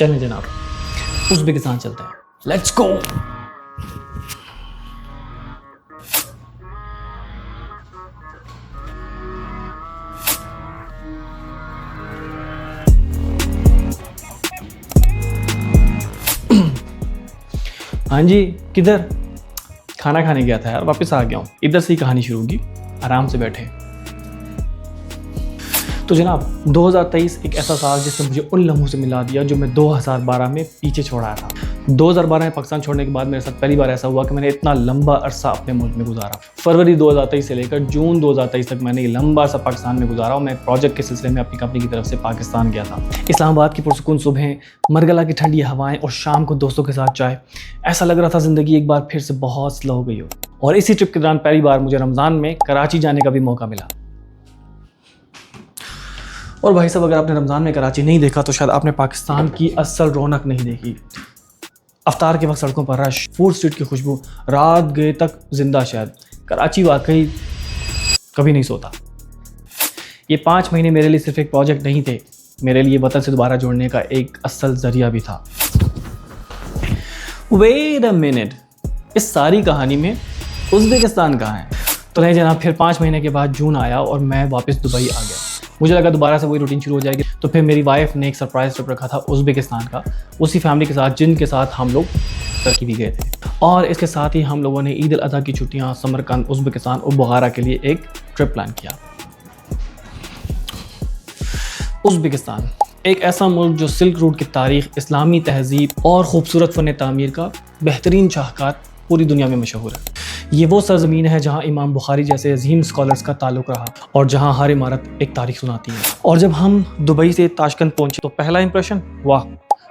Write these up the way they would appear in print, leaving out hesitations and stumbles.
चलें जनाब, उज़्बेकिस्तान चलते हैं, लेट्स गो। हाँ जी, किधर? खाना खाने गया था यार, वापस आ गया हूँ। इधर से ही कहानी शुरू होगी, आराम से बैठे। तो जनाब 2023 एक ऐसा साल जिसने मुझे उन लम्हों से मिला दिया जो मैं 2012 में पीछे छोड़ आया था। 2012 में पाकिस्तान छोड़ने के बाद मेरे साथ पहली बार ऐसा हुआ कि मैंने इतना लंबा अरसा अपने मुल्क में गुजारा। फरवरी 2023 से लेकर जून 2023 तक मैंने ये लंबा सा पाकिस्तान में गुजारा और मैं प्रोजेक्ट के सिलसिले में अपनी कंपनी की तरफ से पाकिस्तान गया था। इस्लामाबाद की पुरसुकून सुबह, मरगला की ठंडी हवाएं और शाम को दोस्तों के साथ चाय। ऐसा लग रहा था ज़िंदगी एक बार फिर से बहुत स्लो हो गई हो। और इसी ट्रिप के दौरान पहली बार मुझे रमज़ान में कराची जाने का भी मौका मिला। और भाई साहब, अगर आपने रमज़ान में कराची नहीं देखा तो शायद आपने पाकिस्तान की असल रौनक नहीं देखी। अफ्तार के वक्त सड़कों पर रश, फूड स्ट्रीट की खुशबू, रात गए तक जिंदा शहद। कराची वाकई कभी नहीं सोता। ये 5 महीने मेरे लिए सिर्फ एक प्रोजेक्ट नहीं थे, मेरे लिए वतन से दोबारा जोड़ने का एक असल जरिया भी था। वेट अ मिनट, इस सारी कहानी में उज़्बेकिस्तान कहाँ है? तो नहीं जनाब, फिर 5 महीने के बाद जून आया और मैं वापस दुबई आ गया। मुझे लगा दोबारा से वही रूटीन शुरू हो जाएगी। तो फिर मेरी वाइफ ने एक सरप्राइज ट्रिप रखा था उज़्बेकिस्तान का, उसी फैमिली के साथ जिनके साथ हम लोग टर्की भी गए थे। और इसके साथ ही हम लोगों ने ईद अल अज़हा की छुट्टियां समरकंद, उज़्बेकिस्तान और बुखारा के लिए एक ट्रिप प्लान किया। उज़्बेकिस्तान एक ऐसा मुल्क जो सिल्क रूट की तारीख, इस्लामी तहजीब और ख़ूबसूरत फ़न तामीर का बेहतरीन शाहकार पूरी दुनिया में मशहूर है। ये वो सरज़मीन है जहाँ इमाम बुखारी जैसे अजीम स्कॉलर्स का ताल्लुक़ रहा और जहाँ हर इमारत एक तारीख सुनाती है। और जब हम दुबई से ताशकंद पहुँचे तो पहला इंप्रेशन, वाह,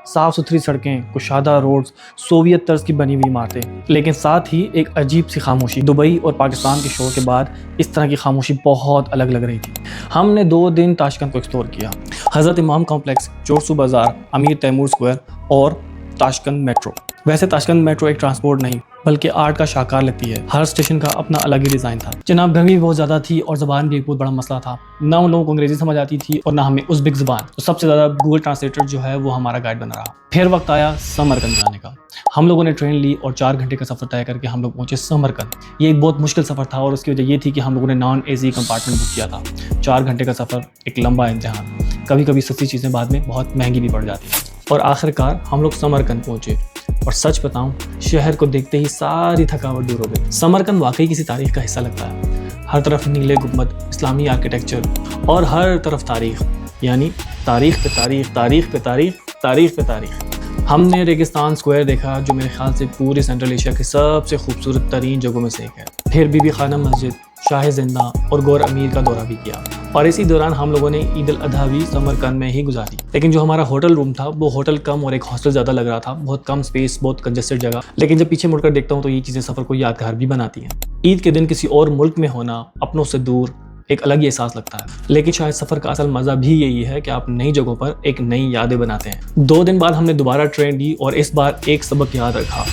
साफ़ सुथरी सड़कें, कुशादा रोड्स, सोवियत तर्ज की बनी हुई इमारतें, लेकिन साथ ही एक अजीब सी खामोशी। दुबई और पाकिस्तान के शोर के बाद इस तरह की खामोशी बहुत अलग लग रही थी। हमने 2 दिन ताशकंद को एक्सप्लोर किया। हज़रत इमाम कॉम्प्लेक्स, जोरसू बाज़ार, अमीर तैमूर स्क्वायर और ताशकंद मेट्रो। वैसे ताशकंद मेट्रो एक ट्रांसपोर्ट नहीं बल्कि आर्ट का शाकार लगती है। हर स्टेशन का अपना अलग ही डिज़ाइन था। जनाब गर्मी भी बहुत ज़्यादा थी और ज़बान भी एक बहुत बड़ा मसला था। ना उन लोगों को अंग्रेज़ी समझ आती थी और ना हमें उज़्बेक ज़बान। तो सबसे ज़्यादा गूगल ट्रांसलेटर जो है वो हमारा गाइड बना रहा। फिर वक्त आया समरकंद जाने का। हम लोगों ने ट्रेन ली और 4 घंटे का सफ़र तय करके हम लोग पहुँचे समरकंद। ये एक बहुत मुश्किल सफ़र था और उसकी वजह ये थी कि हम लोगों ने नॉन AC कंपार्टमेंट बुक किया था। 4 घंटे का सफ़र, एक लंबा इम्तिहान। कभी कभी सस्ती चीज़ें बाद में बहुत महंगी भी पड़ जाती हैं। और आखिरकार हम लोग समरकंद पहुँचे और सच बताऊं, शहर को देखते ही सारी थकावट दूर हो गई। समरकंद वाकई किसी तारीख का हिस्सा लगता है। हर तरफ नीले गुंबद, इस्लामी आर्किटेक्चर और हर तरफ तारीख, यानी तारीख पे तारीख, तारीख पे तारीख, तारीख पे तारीख। हमने रेगिस्तान स्क्वायर देखा जो मेरे ख्याल से पूरे सेंट्रल एशिया की सबसे खूबसूरत तरीन जगहों में से एक है। फिर बीबी खाना मस्जिद, शाह जिंदा और गौर अमीर का दौरा भी किया। और इसी दौरान हम लोगों ने ईद अल अज़हा भी समरकंद में ही गुजारी। लेकिन जो हमारा होटल रूम था वो होटल कम और एक हॉस्टल ज़्यादा लग रहा था। बहुत कम स्पेस, बहुत कंजेस्टेड जगह। लेकिन जब पीछे मुड़कर देखता हूँ तो ये चीज़ें सफ़र को यादगार भी बनाती हैं। ईद के दिन किसी और मुल्क में होना, अपनों से दूर, एक अलग ही एहसास लगता है। लेकिन शायद सफ़र का असल मज़ा भी यही है कि आप नई जगहों पर एक नई यादें बनाते हैं। 2 दिन बाद हमने दोबारा ट्रेन ली और इस बार एक सबक याद रखा,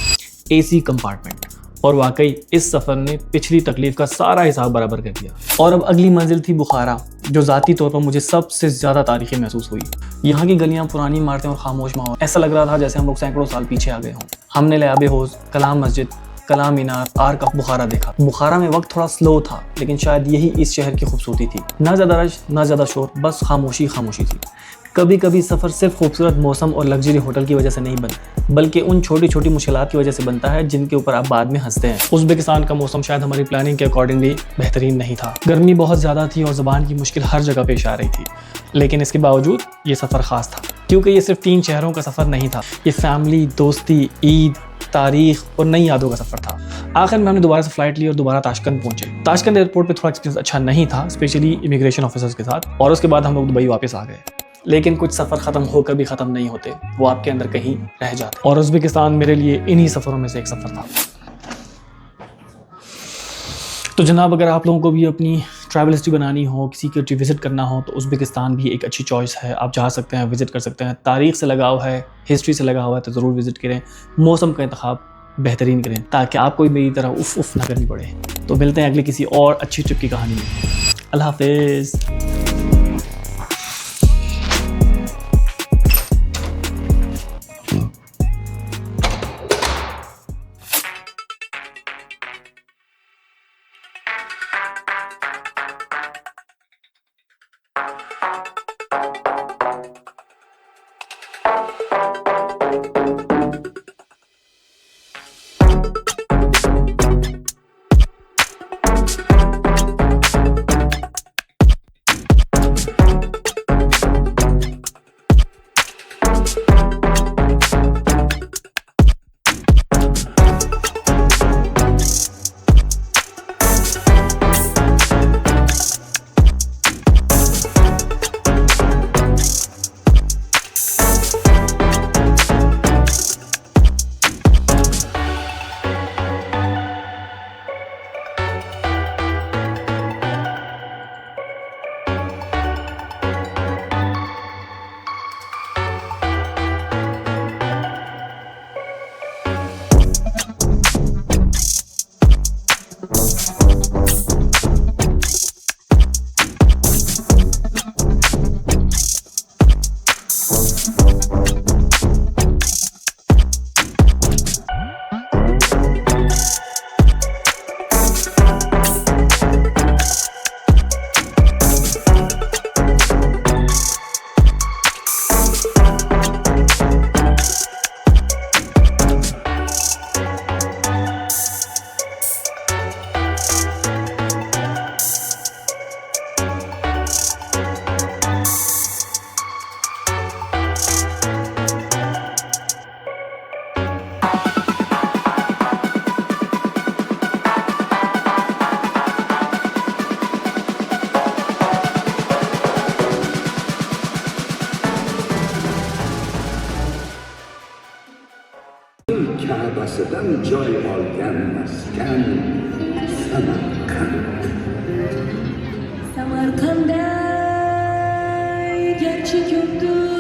AC कंपार्टमेंट। और वाकई इस सफ़र ने पिछली तकलीफ का सारा हिसाब बराबर कर दिया। और अब अगली मंजिल थी बुखारा, जो ज़ाती तौर पर मुझे सबसे ज़्यादा तारीख़ी महसूस हुई। यहाँ की गलियाँ, पुरानी इमारतें और खामोश माहौल, ऐसा लग रहा था जैसे हम लोग सैकड़ों साल पीछे आ गए हों। हमने लयाबे हौज़, कलाम मस्जिद, कलाम मीनार, आर्क ऑफ बुखारा देखा। बुखारा में वक्त थोड़ा स्लो था, लेकिन शायद यही इस शहर की खूबसूरती थी। ना ज़्यादा रश, ना ज़्यादा शोर, बस खामोशी खामोशी थी। कभी कभी सफ़र सिर्फ खूबसूरत मौसम और लग्जरी होटल की वजह से नहीं बनता, बल्कि उन छोटी छोटी मुश्किलात की वजह से बनता है जिनके ऊपर आप बाद में हंसते हैं। उज़्बेकिस्तान का मौसम शायद हमारी प्लानिंग के अकॉर्डिंगली बेहतरीन नहीं था। गर्मी बहुत ज़्यादा थी और ज़बान की मुश्किल हर जगह पेश आ रही थी। लेकिन इसके बावजूद ये सफ़र ख़ास था, क्योंकि ये सिर्फ 3 शहरों का सफ़र नहीं था। ये फैमिली, दोस्ती, ईद, तारीख और नई यादों का सफ़र था। आखिर में हमने दोबारा से फ़्लाइट ली और दोबारा ताशकंद पहुंचे। ताशकंद एयरपोर्ट पे थोड़ा एक्सपीरियंस अच्छा नहीं था, स्पेशली इमिग्रेशन ऑफिसर्स के साथ। और उसके बाद हम लोग दुबई वापस आ गए। लेकिन कुछ सफ़र ख़त्म होकर भी ख़त्म नहीं होते, वो आपके अंदर कहीं रह जाते। और उज़्बेकिस्तान मेरे लिए इन्हीं सफ़रों में से एक सफ़र था। तो जनाब, अगर आप लोगों को भी अपनी ट्रैवल हिस्ट्री बनानी हो, किसी कंट्री विज़िट करना हो, तो उज़्बेकिस्तान भी एक अच्छी चॉइस है। आप जा सकते हैं, विज़िट कर सकते हैं। तारीख़ से लगाव है, हिस्ट्री से लगाव है तो ज़रूर विज़िट करें। मौसम का इंतखाब बेहतरीन करें ताकि आपको भी मेरी तरह उफ ना करनी पड़े। तो मिलते हैं अगले किसी और अच्छी ट्रिप की कहानी में। अल्लाह हाफ़िज़। Ka'basıdan joy olgan maskan Samarqand. Samarqandda gerçek yoktur.